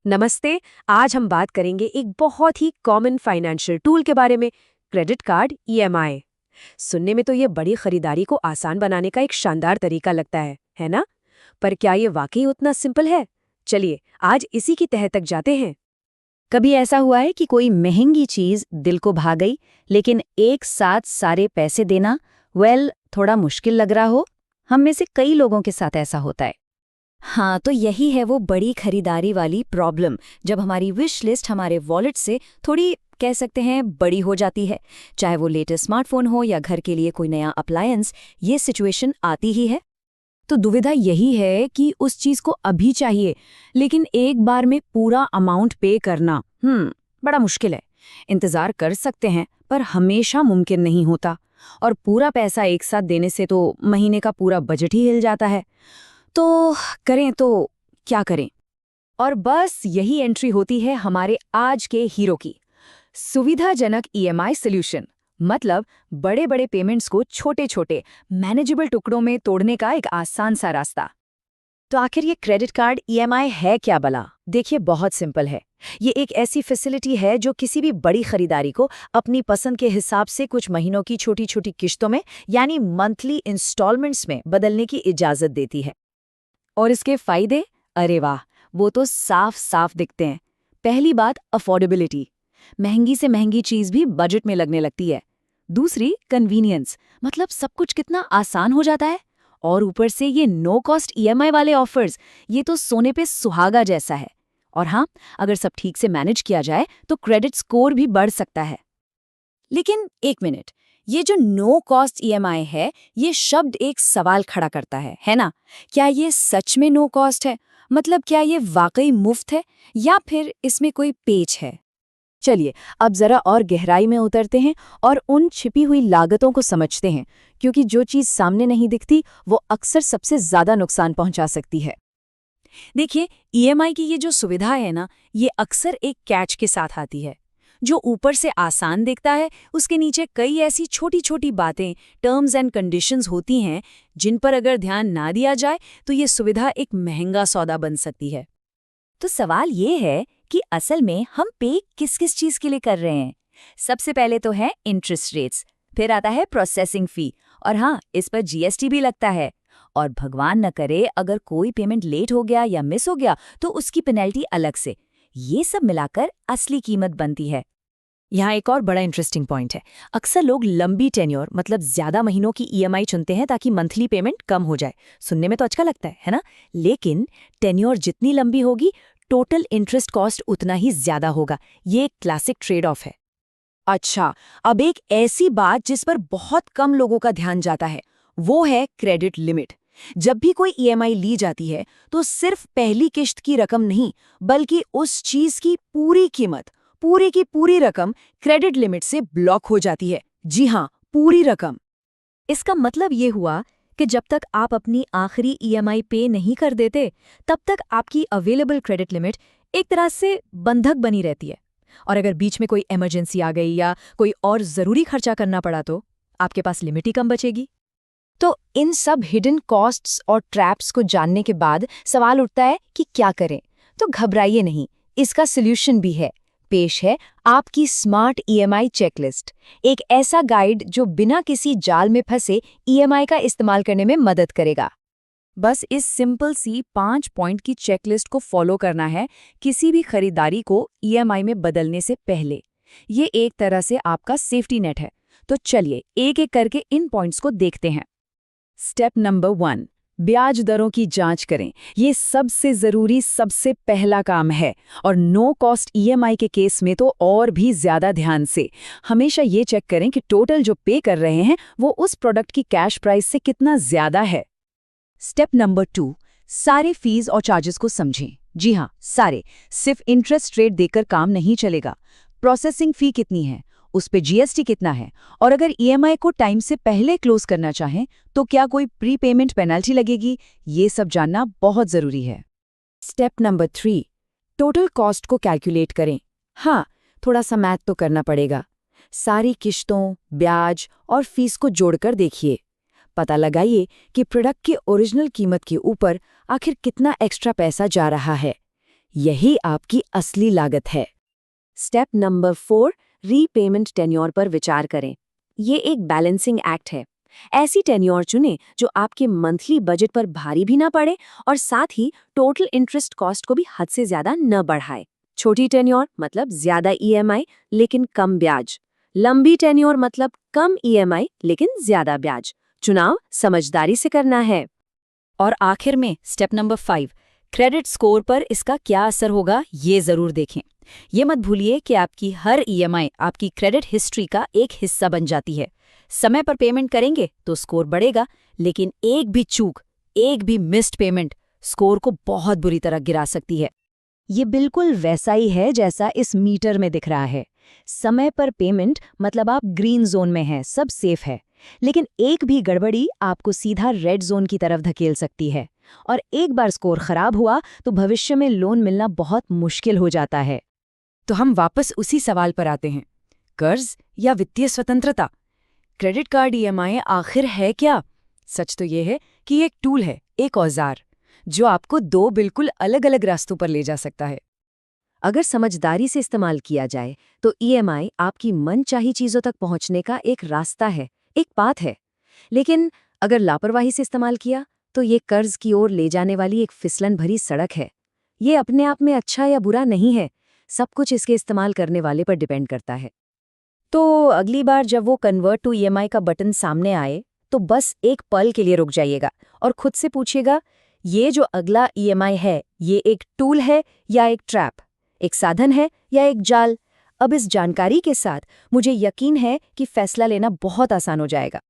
नमस्ते। आज हम बात करेंगे एक बहुत ही कॉमन फाइनेंशियल टूल के बारे में, क्रेडिट कार्ड ईएमआई। सुनने में तो ये बड़ी खरीदारी को आसान बनाने का एक शानदार तरीका लगता है ना? पर क्या ये वाकई उतना सिंपल है? चलिए आज इसी की तह तक जाते हैं। कभी ऐसा हुआ है कि कोई महंगी चीज दिल को भा गई, लेकिन एक साथ सारे पैसे देना थोड़ा मुश्किल लग रहा हो? हम में से कई लोगों के साथ ऐसा होता है। हाँ, तो यही है वो बड़ी खरीदारी वाली प्रॉब्लम, जब हमारी विश लिस्ट हमारे वॉलेट से थोड़ी कह सकते हैं बड़ी हो जाती है। चाहे वो लेटेस्ट स्मार्टफोन हो या घर के लिए कोई नया अप्लायंस, ये सिचुएशन आती ही है। तो दुविधा यही है कि उस चीज को अभी चाहिए, लेकिन एक बार में पूरा अमाउंट पे करना बड़ा मुश्किल है। इंतजार कर सकते हैं, पर हमेशा मुमकिन नहीं होता। और पूरा पैसा एक साथ देने से तो महीने का पूरा बजट ही हिल जाता है। तो करें तो क्या करें? और बस यही एंट्री होती है हमारे आज के हीरो की, सुविधाजनक ईएमआई सॉल्यूशन। मतलब बड़े बड़े पेमेंट्स को छोटे छोटे मैनेजेबल टुकड़ों में तोड़ने का एक आसान सा रास्ता। तो आखिर ये क्रेडिट कार्ड ईएमआई है क्या भला? देखिए, बहुत सिंपल है। ये एक ऐसी फैसिलिटी है जो किसी भी बड़ी खरीदारी को अपनी पसंद के हिसाब से कुछ महीनों की छोटी छोटी किश्तों में, यानी मंथली इंस्टॉलमेंट्स में बदलने की इजाजत देती है। और इसके फायदे, अरे वाह, वो तो साफ साफ दिखते हैं। पहली बात, अफोर्डेबिलिटी। महंगी से महंगी चीज भी बजट में लगने लगती है। दूसरी, कन्वीनियंस, मतलब सब कुछ कितना आसान हो जाता है। और ऊपर से ये नो कॉस्ट ईएमआई वाले ऑफर्स, ये तो सोने पे सुहागा जैसा है। और हाँ, अगर सब ठीक से मैनेज किया जाए तो क्रेडिट स्कोर भी बढ़ सकता है। लेकिन एक मिनट, ये जो नो कॉस्ट ईएमआई है, ये शब्द एक सवाल खड़ा करता है ना? क्या ये सच में नो कॉस्ट है? मतलब क्या ये वाकई मुफ्त है, या फिर इसमें कोई पेच है? चलिए अब जरा और गहराई में उतरते हैं और उन छिपी हुई लागतों को समझते हैं, क्योंकि जो चीज सामने नहीं दिखती वो अक्सर सबसे ज्यादा नुकसान पहुंचा सकती है। देखिए, ईएमआई की ये जो सुविधा है ना, ये अक्सर एक कैच के साथ आती है। जो ऊपर से आसान दिखता है, उसके नीचे कई ऐसी छोटी छोटी बातें, टर्म्स एंड कंडीशंस होती हैं, जिन पर अगर ध्यान ना दिया जाए तो ये सुविधा एक महंगा सौदा बन सकती है। तो सवाल ये है कि असल में हम पे किस किस चीज के लिए कर रहे हैं। सबसे पहले तो है इंटरेस्ट रेट्स, फिर आता है प्रोसेसिंग फी, और हाँ, इस पर जीएसटी भी लगता है। और भगवान न करे अगर कोई पेमेंट लेट हो गया या मिस हो गया तो उसकी पेनल्टी अलग से। ये सब मिलाकर असली कीमत बनती है। यहाँ एक और बड़ा इंटरेस्टिंग पॉइंट है। अक्सर लोग लंबी टेन्योर, मतलब ज्यादा महीनों की ईएमआई चुनते हैं ताकि मंथली पेमेंट कम हो जाए। सुनने में तो अच्छा लगता है ना? लेकिन टेन्योर जितनी लंबी होगी, टोटल इंटरेस्ट कॉस्ट उतना ही ज्यादा होगा। ये एक क्लासिक ट्रेड ऑफ है। अच्छा, अब एक ऐसी बात जिस पर बहुत कम लोगों का ध्यान जाता है, वो है क्रेडिट लिमिट। जब भी कोई ईएमआई ली जाती है तो सिर्फ पहली किश्त की रकम नहीं, बल्कि उस चीज की पूरी कीमत, पूरी की पूरी रकम क्रेडिट लिमिट से ब्लॉक हो जाती है। जी हाँ, पूरी रकम। इसका मतलब ये हुआ कि जब तक आप अपनी आखिरी ईएमआई पे नहीं कर देते, तब तक आपकी अवेलेबल क्रेडिट लिमिट एक तरह से बंधक बनी रहती है। और अगर बीच में कोई इमरजेंसी आ गई या कोई और जरूरी खर्चा करना पड़ा तो आपके पास लिमिट ही कम बचेगी। तो इन सब हिडन कॉस्ट्स और ट्रैप्स को जानने के बाद सवाल उठता है कि क्या करें। तो घबराइए नहीं, इसका सॉल्यूशन भी है। पेश है आपकी स्मार्ट ईएमआई चेकलिस्ट, एक ऐसा गाइड जो बिना किसी जाल में फंसे ईएमआई का इस्तेमाल करने में मदद करेगा। बस इस सिंपल सी 5 पॉइंट की चेकलिस्ट को फॉलो करना है किसी भी खरीदारी को ईएमआई में बदलने से पहले। ये एक तरह से आपका सेफ्टी नेट है। तो चलिए एक एक करके इन पॉइंट्स को देखते हैं। स्टेप नंबर 1, ब्याज दरों की जांच करें। ये सबसे जरूरी, सबसे पहला काम है। और नो कॉस्ट ईएमआई के केस में तो और भी ज्यादा ध्यान से। हमेशा ये चेक करें कि टोटल जो पे कर रहे हैं वो उस प्रोडक्ट की कैश प्राइस से कितना ज्यादा है। स्टेप नंबर 2, सारे फीस और चार्जेस को समझें। जी हाँ, सारे। सिर्फ इंटरेस्ट रेट देकर काम नहीं चलेगा। प्रोसेसिंग फी कितनी है, उस पे जीएसटी कितना है, और अगर ईएमआई को टाइम से पहले क्लोज करना चाहें तो क्या कोई प्री पेमेंट पेनल्टी लगेगी, ये सब जानना बहुत जरूरी है। स्टेप नंबर 3, टोटल कॉस्ट को कैलकुलेट करें। हाँ, थोड़ा सा मैथ तो करना पड़ेगा। सारी किश्तों, ब्याज और फीस को जोड़कर देखिए। पता लगाइए कि प्रोडक्ट की ओरिजिनल कीमत के ऊपर आखिर कितना एक्स्ट्रा पैसा जा रहा है। यही आपकी असली लागत है। स्टेप नंबर 4, रीपेमेंट टेन्योर पर विचार करें। ये एक बैलेंसिंग एक्ट है। ऐसी टेन्योर चुनें जो आपके मंथली बजट पर भारी भी ना पड़े और साथ ही टोटल इंटरेस्ट कॉस्ट को भी हद से ज्यादा न बढ़ाए। छोटी टेन्योर मतलब ज्यादा ईएमआई लेकिन कम ब्याज। लंबी टेन्योर मतलब कम ईएमआई लेकिन ज्यादा ब्याज। चुनाव समझदारी से करना है। और आखिर में स्टेप नंबर 5, क्रेडिट स्कोर पर इसका क्या असर होगा ये जरूर देखें। ये मत भूलिए कि आपकी हर ईएमआई आपकी क्रेडिट हिस्ट्री का एक हिस्सा बन जाती है। समय पर पेमेंट करेंगे तो स्कोर बढ़ेगा, लेकिन एक भी चूक, एक भी मिस्ड पेमेंट स्कोर को बहुत बुरी तरह गिरा सकती है। ये बिल्कुल वैसा ही है जैसा इस मीटर में दिख रहा है। समय पर पेमेंट मतलब आप ग्रीन जोन में हैं, सब सेफ है। लेकिन एक भी गड़बड़ी आपको सीधा रेड जोन की तरफ धकेल सकती है। और एक बार स्कोर खराब हुआ तो भविष्य में लोन मिलना बहुत मुश्किल हो जाता है। तो हम वापस उसी सवाल पर आते हैं, कर्ज या वित्तीय स्वतंत्रता? क्रेडिट कार्ड ईएमआई आखिर है क्या? सच तो ये है कि ये एक टूल है, एक औजार, जो आपको दो बिल्कुल अलग अलग रास्तों पर ले जा सकता है। अगर समझदारी से इस्तेमाल किया जाए तो ईएमआई आपकी मनचाही चीजों तक पहुंचने का एक रास्ता है, एक पाथ है। लेकिन अगर लापरवाही से इस्तेमाल किया तो ये कर्ज की ओर ले जाने वाली एक फिसलन भरी सड़क है। ये अपने आप में अच्छा या बुरा नहीं है, सब कुछ इसके इस्तेमाल करने वाले पर डिपेंड करता है। तो अगली बार जब वो कन्वर्ट टू ईएमआई का बटन सामने आए तो बस एक पल के लिए रुक जाइएगा और खुद से पूछिएगा, ये जो अगला ईएमआई है ये एक टूल है या एक ट्रैप, एक साधन है या एक जाल? अब इस जानकारी के साथ मुझे यकीन है कि फैसला लेना बहुत आसान हो जाएगा।